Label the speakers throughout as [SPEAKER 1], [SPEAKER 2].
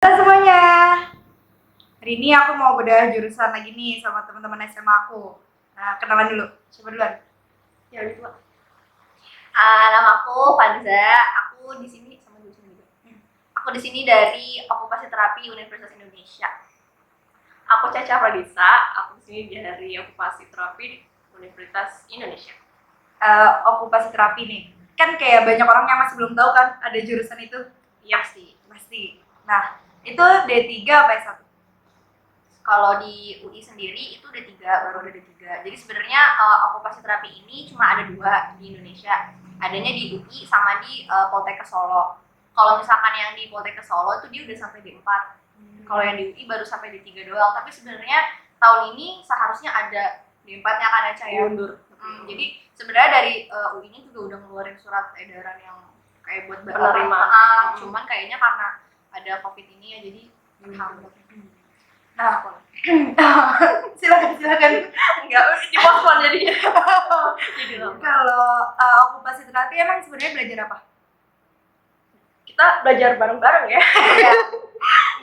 [SPEAKER 1] Halo semuanya, hari ini aku mau bedah jurusan lagi nih sama teman-teman SMA aku. Nah, kenalan dulu, siapa duluan?
[SPEAKER 2] Ya udah tua. Nama aku Fadza. Aku di sini sama jurusan juga. Aku di sini dari Okupasi Terapi Universitas Indonesia. Aku Caca Pradisa. Aku di sini dari Okupasi Terapi Universitas Indonesia.
[SPEAKER 1] Okupasi terapi nih, kan kayak banyak orang yang masih belum tahu kan ada jurusan itu.
[SPEAKER 2] Iya
[SPEAKER 1] Pasti. Nah, itu D3 apa S1?
[SPEAKER 2] Kalau di UI sendiri itu D3, baru ada D3. Jadi sebenarnya okupasi terapi ini cuma ada 2 di Indonesia. Adanya di UI sama di Poltekkes Solo. Kalau misalkan yang di Poltekkes Solo itu dia udah sampai D4. Kalau yang di UI baru sampai D3 doang. Tapi sebenarnya tahun ini seharusnya ada D4-nya kan ya, Caya?
[SPEAKER 3] Mundur.
[SPEAKER 2] Jadi sebenarnya dari UI-nya juga udah ngeluarin surat edaran yang kayak buat
[SPEAKER 3] Penerima.
[SPEAKER 2] Cuman kayaknya karena ada COVID ini ya jadi terhambat.
[SPEAKER 1] Nah, silakan.
[SPEAKER 2] Enggak, dipospon jadinya. Jadi lama.
[SPEAKER 1] Kalau okupasi terapi emang sebenarnya belajar apa?
[SPEAKER 3] Kita belajar bareng-bareng ya.
[SPEAKER 2] Ya.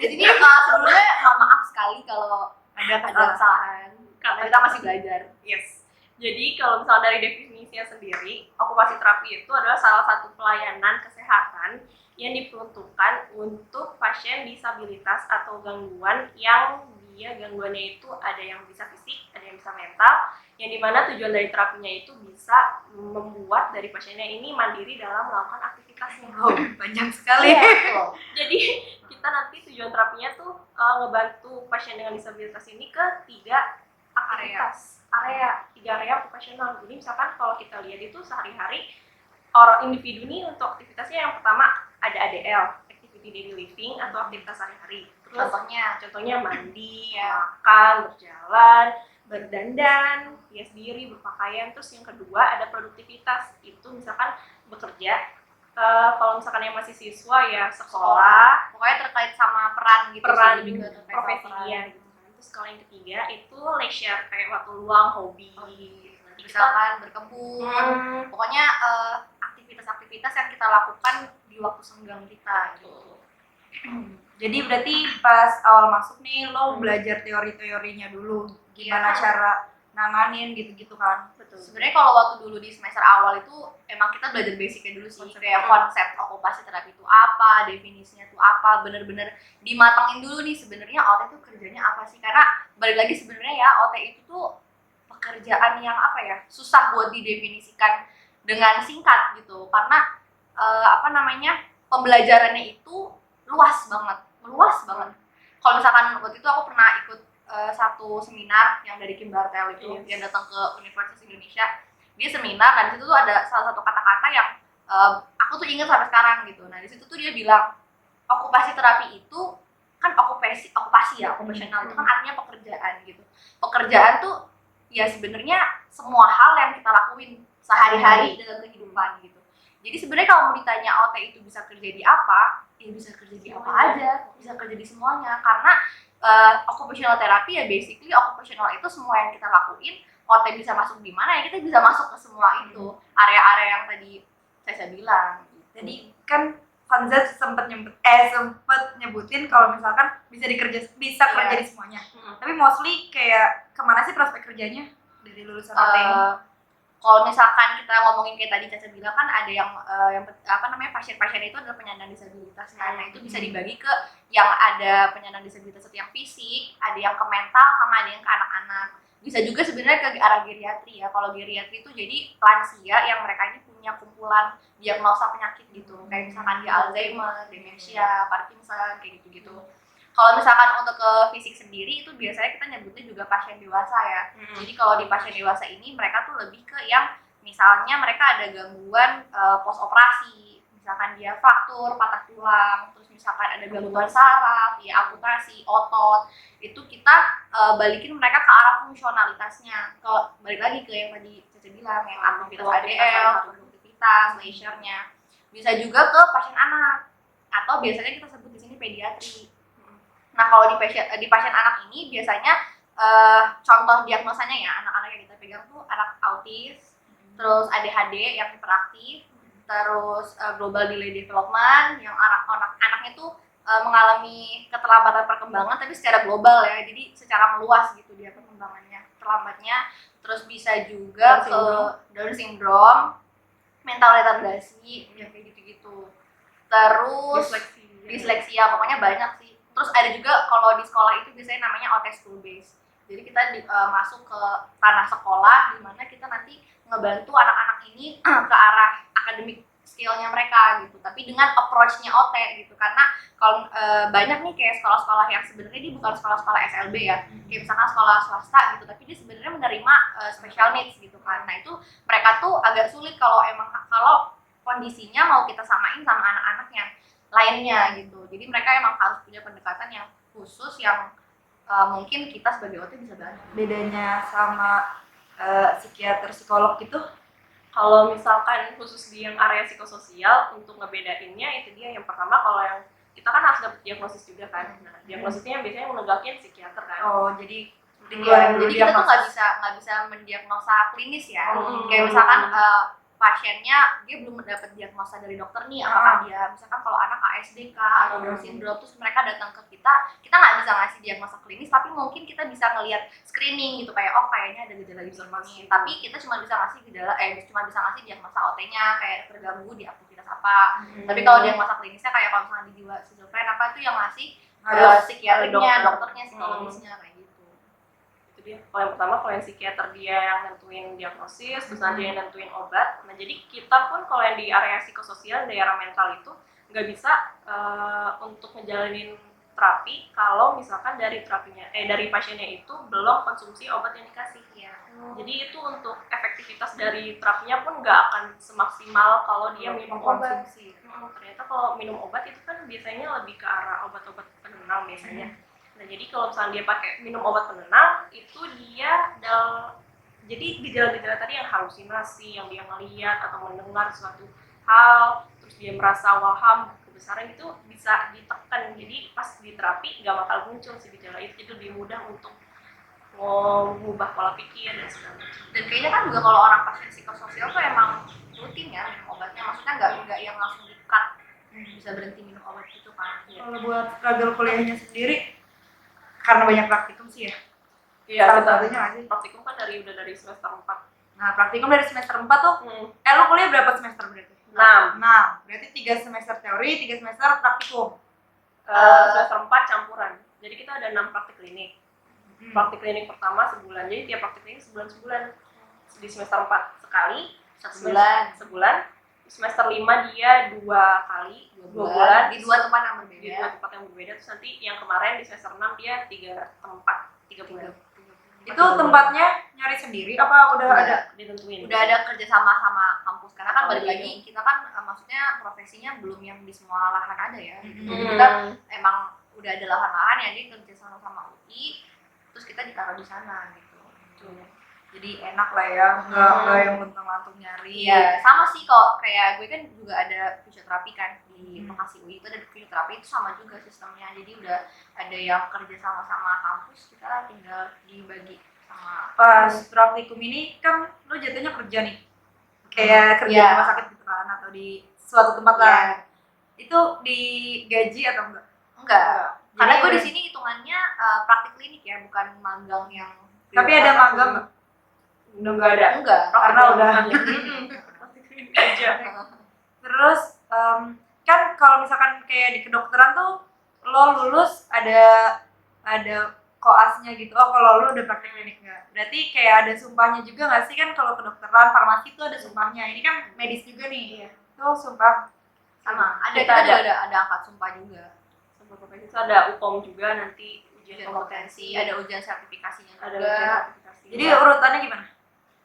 [SPEAKER 2] Jadi sebelumnya mohon maaf sekali kalau ada kesalahan karena kita masih belajar.
[SPEAKER 3] Yes. Jadi kalau misalnya dari definisinya sendiri, okupasi terapi itu adalah salah satu pelayanan kesehatan yang diperuntukkan untuk pasien disabilitas atau gangguan yang gangguannya itu ada yang bisa fisik, ada yang bisa mental, yang dimana tujuan dari terapinya itu bisa membuat dari pasiennya ini mandiri dalam melakukan aktivitasnya.
[SPEAKER 1] Oh, banyak sekali.
[SPEAKER 2] Iya, betul.
[SPEAKER 3] Jadi kita nanti tujuan terapinya tuh ngebantu pasien dengan disabilitas ini ke 3 area okupasional. Jadi misalkan kalau kita lihat itu sehari-hari orang individu ini untuk aktivitasnya yang pertama ada ADL, activity daily living atau aktivitas sehari-hari. Terus contohnya mandi, makan, berjalan, berdandan, hias diri, berpakaian. Terus yang kedua ada produktivitas, itu misalkan bekerja. Kalau misalkan yang masih siswa ya sekolah,
[SPEAKER 2] pokoknya terkait sama peran gitu,
[SPEAKER 3] peran
[SPEAKER 2] lebih ke terkait
[SPEAKER 3] profesinya gitu kan. Terus kalau yang ketiga itu leisure, kayak waktu luang, hobi.
[SPEAKER 2] Misalkan berkebun, pokoknya aktivitas-aktivitas yang kita lakukan di waktu senggang kita gitu.
[SPEAKER 1] Jadi berarti pas awal masuk nih lo belajar teori-teorinya dulu, gimana cara nanganin gitu-gitu kan.
[SPEAKER 2] Betul. Sebenarnya kalau waktu dulu di semester awal itu emang kita belajar basicnya dulu sih, kayak konsep okupasi terapi itu apa, definisinya itu apa, bener-bener dimatangin dulu nih sebenarnya OT itu kerjanya apa sih, karena balik lagi sebenarnya ya OT itu tuh pekerjaan yang apa ya, susah buat didefinisikan dengan singkat gitu, karena pembelajarannya itu luas banget. Kalau misalkan waktu itu aku pernah ikut satu seminar yang dari Kim Bartel itu, yang datang ke Universitas Indonesia. Dia seminar, dan di situ tuh ada salah satu kata-kata yang aku tuh ingat sampai sekarang gitu. Nah di situ tuh dia bilang okupasi terapi itu kan okupasi ya, okupasional itu kan artinya pekerjaan gitu. Pekerjaan tuh ya sebenarnya semua hal yang kita lakuin sehari-hari dalam kehidupan gitu. Jadi sebenarnya kalau mau ditanya OT itu bisa kerja di apa, ya bisa kerja di apa aja, bisa kerja di semuanya, karena occupational therapy ya basically occupational itu semua yang kita lakuin, OT bisa masuk di mana ya kita bisa masuk ke semua itu, area-area yang tadi saya bilang.
[SPEAKER 1] Jadi kan Fanza sempat nyebutin kalau misalkan bisa kerja di semuanya. Tapi mostly kayak kemana sih prospek kerjanya dari lulusan OT ini?
[SPEAKER 2] Kalau misalkan kita ngomongin kayak tadi Caca bilang kan ada yang pasien-pasien itu adalah penyandang disabilitas. Nah itu bisa dibagi ke yang ada penyandang disabilitas itu yang fisik, ada yang ke mental, sama ada yang ke anak-anak. Bisa juga sebenarnya ke arah geriatri ya. Kalau geriatri itu jadi lansia yang mereka ini punya kumpulan diagnosa penyakit gitu, kayak misalkan dia Alzheimer, demensia, Parkinson, kayak gitu-gitu. Kalau misalkan untuk ke fisik sendiri itu biasanya kita nyebutnya juga pasien dewasa ya. Jadi kalau di pasien dewasa ini mereka tuh lebih ke yang misalnya mereka ada gangguan post operasi, misalkan dia fraktur, patah tulang, terus misalkan ada gangguan saraf, ya amputasi, otot, itu kita balikin mereka ke arah fungsionalitasnya. Kalau balik lagi ke yang tadi Caca bilang, yang aktivitas ADL, produktivitas, leisure-nya. Bisa juga ke pasien anak, atau biasanya kita sebut di sini pediatri. Nah kalau di pasien anak ini biasanya contoh diagnosanya ya, anak-anak yang kita pegang tuh anak autis, terus ADHD yang hiperaktif, terus global delay development yang anaknya tuh mengalami keterlambatan perkembangan tapi secara global ya, jadi secara meluas gitu dia perkembangannya terlambatnya. Terus bisa juga ke Down syndrome, mental retardasi, ya kayak gitu-gitu. Terus disleksia, pokoknya banyak sih. Terus ada juga kalau di sekolah itu biasanya namanya OT school base. Jadi kita masuk ke tanah sekolah di mana kita nanti ngebantu anak-anak ini ke arah akademik skill-nya mereka gitu, tapi dengan approach-nya OT gitu. Karena kalau banyak nih kayak sekolah-sekolah yang sebenarnya dia bukan sekolah-sekolah SLB ya, kayak misalkan sekolah swasta gitu, tapi dia sebenarnya menerima special needs gitu kan. Nah itu mereka tuh agak sulit kalau kondisinya mau kita samain sama anak-anak yang lainnya gitu. Jadi mereka emang harus punya pendekatan yang khusus yang mungkin kita sebagai OT bisa bantu.
[SPEAKER 1] Bedanya sama psikiater, psikolog gitu?
[SPEAKER 3] Kalau misalkan khusus di yang area psikososial, untuk ngebedainnya itu dia yang pertama, kalau yang kita kan harus dapat diagnosis juga kan. Nah, diagnosisnya biasanya menegakin psikiater kan.
[SPEAKER 1] Oh, jadi
[SPEAKER 2] jadi kita tuh nggak bisa mendiagnosa klinis ya. Kayak misalkan pasiennya dia belum mendapat diagnosa dari dokter nih, apakah dia misalkan kalau anak ASD atau Down syndrome, terus mereka datang ke kita nggak bisa ngasih diagnosa klinis, tapi mungkin kita bisa ngelihat screening gitu, kayak kayaknya ada gejala ini, tapi kita cuma bisa ngasih diagnosa OT-nya kayak terganggu di aktivitas apa. Tapi kalau diagnosa klinisnya kayak kalau misalnya di jiwa schizofren apa itu yang ngasih psikiaternya, dokternya, psikologisnya kayak gitu.
[SPEAKER 3] Kalau yang pertama, kalau yang psikiater dia yang nentuin diagnosis, terus nanti yang nentuin obat. Nah jadi kita pun kalau yang di area psikososial, daerah mental itu nggak bisa untuk ngejalanin terapi kalau misalkan dari pasiennya itu belum konsumsi obat yang dikasih ya. Jadi itu untuk efektivitas dari terapinya pun nggak akan semaksimal kalau dia minum obat. Ternyata kalau minum obat itu kan biasanya lebih ke arah obat-obat penenang biasanya. Nah jadi kalau misalnya dia pakai minum obat penenang, itu dia jadi gejala-gejala tadi yang halusinasi, yang dia melihat atau mendengar suatu hal, terus dia merasa waham kebesaran, itu bisa ditekan. Jadi pas di terapi nggak bakal muncul si gejala itu, jadi lebih mudah untuk mengubah pola pikir dan segala macam.
[SPEAKER 2] Dan kayaknya kan juga kalau orang pasien psikososial tuh emang rutin ya minum obatnya, maksudnya nggak yang langsung di-cut, bisa berhenti minum obat gitu kan.
[SPEAKER 1] Kalau buat struggle kuliahnya sendiri, karena banyak praktikum sih ya?
[SPEAKER 3] Iya,
[SPEAKER 1] salah satunya nggak sih?
[SPEAKER 3] Praktikum kan udah dari semester 4.
[SPEAKER 1] Nah, praktikum dari semester 4 tuh, lu kuliah berapa semester berarti?
[SPEAKER 3] 6.
[SPEAKER 1] Berarti 3 semester teori, 3 semester praktikum.
[SPEAKER 3] Semester 4 campuran. Jadi kita ada 6 praktik klinik. Praktik klinik pertama sebulan, jadi tiap praktik klinik sebulan. Di semester 4 sekali, sebulan. Semester 5 dia 2 kali, 2 bulan
[SPEAKER 2] di 2 tempat yang berbeda.
[SPEAKER 3] Di 2 tempat yang berbeda. Terus nanti yang kemarin di semester 6 dia 3 bulan.
[SPEAKER 1] Itu tempatnya nyari sendiri apa udah ada
[SPEAKER 3] ditentuin?
[SPEAKER 2] Udah ada kerjasama sama kampus, karena kan balik lagi kita kan maksudnya profesinya belum yang di semua lahan ada ya. Jadi kita emang udah ada lahan-lahan yang dia kerjasama sama UI, terus kita ditaruh di sana gitu.
[SPEAKER 1] Jadi enak lah ya, nggak yang mentang-lantung nyari.
[SPEAKER 2] Iya, sama sih kok, kayak gue kan juga ada fisioterapi kan di Bekasi UI, itu ada fisioterapi, itu sama juga sistemnya. Jadi udah ada yang kerja sama kampus, kita tinggal dibagi sama.
[SPEAKER 1] Pas praktikum ini kan lo jatuhnya kerja nih, kayak kerja di rumah sakit gitu kan, atau di suatu tempat lah. Itu digaji atau enggak?
[SPEAKER 2] Enggak. Karena gue di sini hitungannya praktik klinik ya, bukan magang yang.
[SPEAKER 1] Tapi ada magang nggak?
[SPEAKER 3] Udah nggak ada.
[SPEAKER 2] Enggak.
[SPEAKER 1] Karena udah.
[SPEAKER 3] aja.
[SPEAKER 1] Terus kan kalau misalkan kayak di kedokteran tuh lo lulus ada koasnya gitu. Oh kalau lo udah praktik klinik nggak? Berarti kayak ada sumpahnya juga nggak sih? Kan kalau kedokteran, farmasi tuh ada sumpahnya. Ini kan medis juga nih. Tuh sumpah.
[SPEAKER 2] Sama. Kita ada angkat sumpah juga.
[SPEAKER 3] Sumpah profesi itu ada UPOM juga, nanti ujian
[SPEAKER 2] kompetensi, ada ujian sertifikasinya
[SPEAKER 3] ada
[SPEAKER 2] juga.
[SPEAKER 3] ujian sertifikasi.
[SPEAKER 1] Jadi urutannya gimana?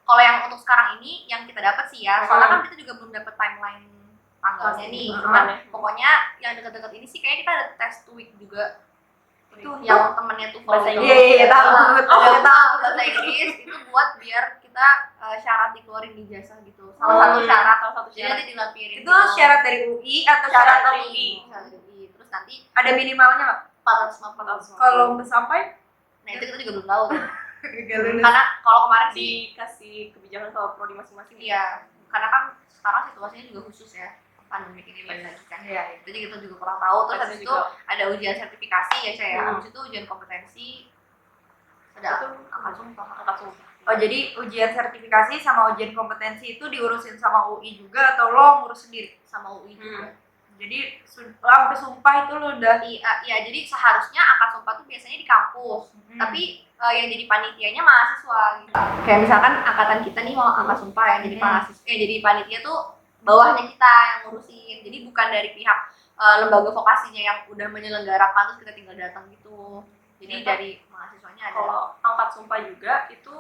[SPEAKER 2] Kalau yang untuk sekarang ini yang kita dapat sih ya, soalnya kan kita juga belum dapat timeline tanggalnya nih. Cuman pokoknya yang dekat-dekat ini sih kayak kita ada tes 2 week juga. Itu yang temennya tuh
[SPEAKER 3] bahasa Inggris.
[SPEAKER 1] Iya, tahu.
[SPEAKER 2] Bahasa Inggris itu buat biar kita syarat dikeluarin di jasa gitu. Salah satu syarat. Jadi nanti dilampirin.
[SPEAKER 1] Itu syarat dari UI atau syarat dari UI?
[SPEAKER 2] Terus nanti
[SPEAKER 1] ada minimalnya nggak?
[SPEAKER 2] 450.
[SPEAKER 1] Kalau nggak sampai?
[SPEAKER 2] Nah itu kita juga belum tahu tuh.
[SPEAKER 1] Gagal.
[SPEAKER 2] Karena kalau kemarin sih
[SPEAKER 3] dikasih kebijakan kalau prodi masing-masing.
[SPEAKER 2] Iya, karena kan sekarang situasinya juga khusus ya. pandemi ini balik lagi kan.
[SPEAKER 1] Iya.
[SPEAKER 2] Jadi kita juga kurang tahu. Terus
[SPEAKER 3] Pasti
[SPEAKER 2] habis itu
[SPEAKER 3] juga.
[SPEAKER 2] ada ujian sertifikasi ya saya.
[SPEAKER 3] Hmm.
[SPEAKER 2] Habis itu ujian kompetensi. Ada
[SPEAKER 3] Itu
[SPEAKER 2] angkat sumpah.
[SPEAKER 3] angkat sumpah.
[SPEAKER 1] Oh jadi ujian sertifikasi sama ujian kompetensi itu diurusin sama UI juga atau lo ngurus sendiri?
[SPEAKER 2] Sama UI juga.
[SPEAKER 1] Jadi sampai sumpah itu lo udah
[SPEAKER 2] Iya, jadi seharusnya angkat sumpah tuh biasanya di kampus. Tapi yang jadi panitianya mahasiswa gitu. Kayak misalkan angkatan kita nih mau angkat sumpah yang jadi mahasiswa, jadi panitia tuh bawahnya kita yang ngurusin. Jadi bukan dari pihak lembaga vokasinya yang udah menyelenggarakan terus kita tinggal datang gitu. Jadi
[SPEAKER 3] Ya,
[SPEAKER 2] dari mahasiswanya ada.
[SPEAKER 3] Kalau angkat sumpah juga itu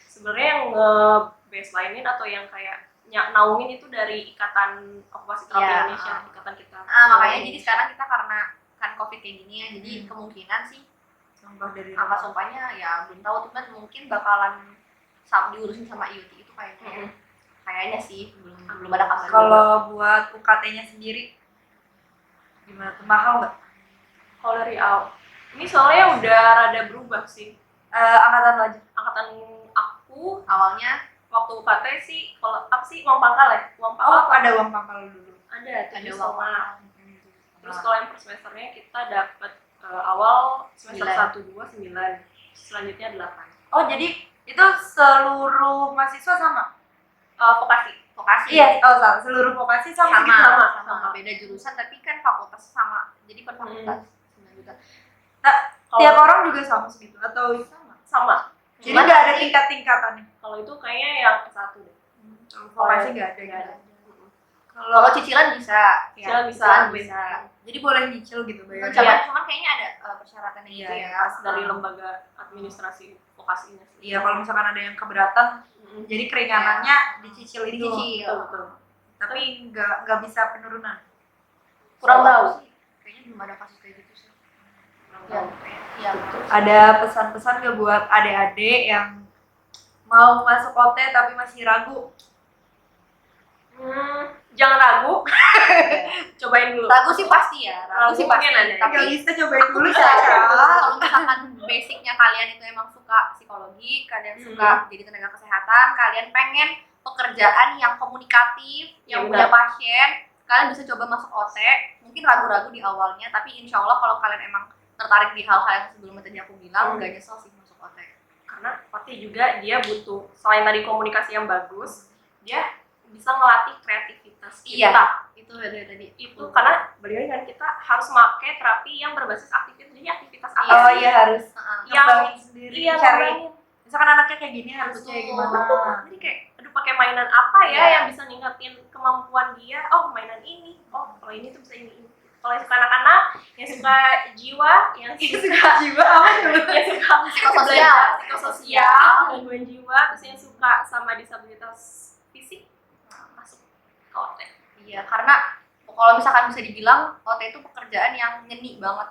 [SPEAKER 3] sebenarnya yang nge-baselinein atau yang kayak naungin itu dari Ikatan Okupasi Terapi
[SPEAKER 2] Iya,
[SPEAKER 3] Indonesia, ikatan kita.
[SPEAKER 2] Makanya jadi sekarang kita karena kan COVID kayak gini ya, jadi kemungkinan sih
[SPEAKER 1] sumpah dari
[SPEAKER 2] angkat sumpahnya ya belum tahu, cuman mungkin bakalan diurusin sama IUT itu kayaknya. Kayaknya sih belum ada kabar.
[SPEAKER 1] Kalau buat UKT-nya sendiri gimana tuh, mahal nggak?
[SPEAKER 3] Kalau dari awal, ini soalnya udah rada berubah sih.
[SPEAKER 1] Angkatan lo aja.
[SPEAKER 3] Angkatan aku
[SPEAKER 2] awalnya
[SPEAKER 3] waktu UKT sih, kalau apa sih uang pangkal ya? Uang pangkal
[SPEAKER 1] Oh ada uang pangkal dulu.
[SPEAKER 3] ada
[SPEAKER 2] ada
[SPEAKER 3] 7,5.
[SPEAKER 2] uang.
[SPEAKER 3] Terus kalau yang per semesternya kita dapat awal semester 1, 2, 9, selanjutnya 8.
[SPEAKER 1] Oh jadi itu seluruh mahasiswa sama?
[SPEAKER 2] Vokasi.
[SPEAKER 1] Iya, oh salah. Seluruh vokasi sama,
[SPEAKER 2] sama,
[SPEAKER 1] gitu?
[SPEAKER 3] sama.
[SPEAKER 2] beda jurusan tapi kan fakultas sama, jadi per fakultas 9 juta.
[SPEAKER 1] Tiap orang juga sama segitu atau
[SPEAKER 3] Sama.
[SPEAKER 1] jadi nggak ada tingkat-tingkatannya?
[SPEAKER 3] Kalau itu kayaknya yang ke-1 deh.
[SPEAKER 1] Vokasi nggak ada.
[SPEAKER 3] Nggak ada.
[SPEAKER 2] Kalau cicilan bisa,
[SPEAKER 3] Cicilan bisa.
[SPEAKER 2] bisa.
[SPEAKER 1] Jadi boleh nyicil gitu bayarnya.
[SPEAKER 2] Cuman kayaknya ada persyaratannya gitu
[SPEAKER 1] Iya,
[SPEAKER 2] ya.
[SPEAKER 3] Dari lembaga administrasi vokasinya sih.
[SPEAKER 1] Iya, kalau misalkan ada yang keberatan, jadi keringanannya dicicil itu.
[SPEAKER 2] Dicicil.
[SPEAKER 3] Betul.
[SPEAKER 1] Tapi nggak bisa penurunan.
[SPEAKER 3] Kurang tahu.
[SPEAKER 2] Kayaknya belum ada kasus kayak gitu sih.
[SPEAKER 3] Kurang
[SPEAKER 2] Iya.
[SPEAKER 3] tahu.
[SPEAKER 2] Iya.
[SPEAKER 1] Ada pesan-pesan nggak buat adik-adik yang mau masuk OT tapi masih ragu?
[SPEAKER 3] Jangan ragu. Cobain dulu.
[SPEAKER 2] Ragu sih pasti ya. Ragu sih pasti.
[SPEAKER 3] Mungkin ada.
[SPEAKER 2] Tapi
[SPEAKER 1] Nggak bisa cobain dulu
[SPEAKER 2] bisa.
[SPEAKER 1] Caca.
[SPEAKER 2] Kalau misalkan basicnya kalian itu emang suka psikologi, kalian suka jadi tenaga kesehatan, kalian pengen pekerjaan yang komunikatif, yang punya pasien, kalian bisa coba masuk OT. Mungkin ragu-ragu di awalnya, tapi insya Allah kalau kalian emang tertarik di hal-hal yang sebelumnya tadi aku bilang, nggak nyesel sih masuk OT.
[SPEAKER 3] Karena OT juga dia butuh, selain tadi komunikasi yang bagus, dia bisa ngelatih kreativitas kita.
[SPEAKER 2] Iya, itu dari tadi.
[SPEAKER 3] Itu karena balik kan kita harus pakai terapi yang berbasis aktivitas, jadi aktivitas apa
[SPEAKER 1] Oh
[SPEAKER 3] sih
[SPEAKER 1] iya harus
[SPEAKER 3] yang
[SPEAKER 1] ngembangin sendiri,
[SPEAKER 3] iya
[SPEAKER 1] cari.
[SPEAKER 3] ngembangin.
[SPEAKER 1] Misalkan anaknya kayak gini harus
[SPEAKER 2] Betul.
[SPEAKER 1] kayak gimana?
[SPEAKER 3] Jadi kayak aduh pakai mainan apa ya
[SPEAKER 2] Iya.
[SPEAKER 3] yang bisa ningkatin kemampuan dia, oh mainan ini, oh kalau ini tuh bisa ini. Kalau yang suka anak-anak, yang suka jiwa, yang suka
[SPEAKER 1] Jiwa apa dulu?
[SPEAKER 3] yang suka
[SPEAKER 2] Psikososial.
[SPEAKER 3] psikososial, gangguan jiwa, terus yang suka sama disabilitas fisik, masuk ke OT.
[SPEAKER 2] Iya, karena kalau misalkan bisa dibilang OT itu pekerjaan yang nyeni banget.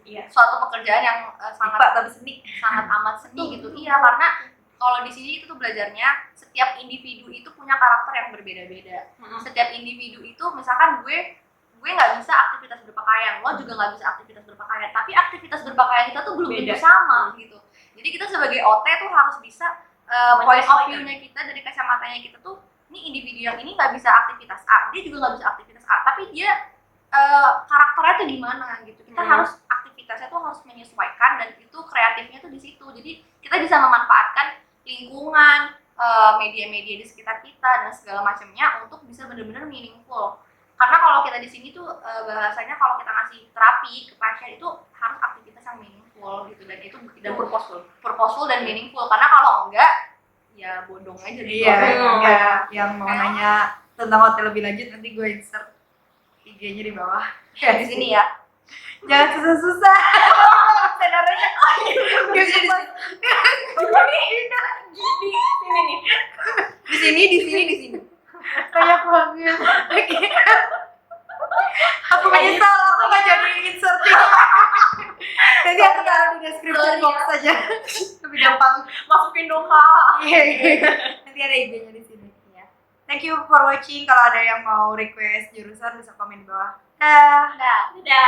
[SPEAKER 3] Iya.
[SPEAKER 2] Suatu pekerjaan yang sangat
[SPEAKER 1] Pak tapi seni.
[SPEAKER 2] sangat amat seni gitu. Iya, karena kalau di sini itu tuh belajarnya setiap individu itu punya karakter yang berbeda-beda. Setiap individu itu misalkan gue nggak bisa aktivitas berpakaian, lo juga nggak bisa aktivitas berpakaian, tapi aktivitas berpakaian kita tuh belum tentu
[SPEAKER 3] Beda.
[SPEAKER 2] sama gitu. Jadi kita sebagai OT tuh harus bisa point of view-nya kita dari kacamatanya kita tuh, ini individu yang ini nggak bisa aktivitas A, dia juga nggak bisa aktivitas A, tapi dia karakternya tuh di mana gitu. Kita harus aktivitasnya tuh harus menyesuaikan, dan itu kreatifnya tuh di situ. Jadi kita bisa memanfaatkan lingkungan, media-media di sekitar kita dan segala macamnya untuk bisa benar-benar meaningful. Karena kalau kita di sini tuh bahasanya kalau kita ngasih terapi ke pasien itu harus aktivitas yang meaningful gitu, dan itu
[SPEAKER 3] Dan
[SPEAKER 2] purposeful dan meaningful. Karena kalau enggak ya bodong aja gitu.
[SPEAKER 1] Iya, enggak. Yang mau nanya tentang OT lebih lanjut nanti gue insert IG-nya di bawah.
[SPEAKER 2] Di sini ya.
[SPEAKER 1] Jangan susah-susah. Sebenarnya
[SPEAKER 3] Ini nih.
[SPEAKER 2] Di sini.
[SPEAKER 1] kayak banget. Aku menyesal aku nggak jadi inserting. Nanti aku taruh di description box saja. Lebih gampang.
[SPEAKER 3] Masukin dong Kak.
[SPEAKER 1] Iya. Nanti ada IG-nya di sini.
[SPEAKER 2] Ya.
[SPEAKER 1] Thank you for watching. Kalau ada yang mau request jurusan bisa komen di bawah. Dah.
[SPEAKER 2] Dah.
[SPEAKER 3] Dadah.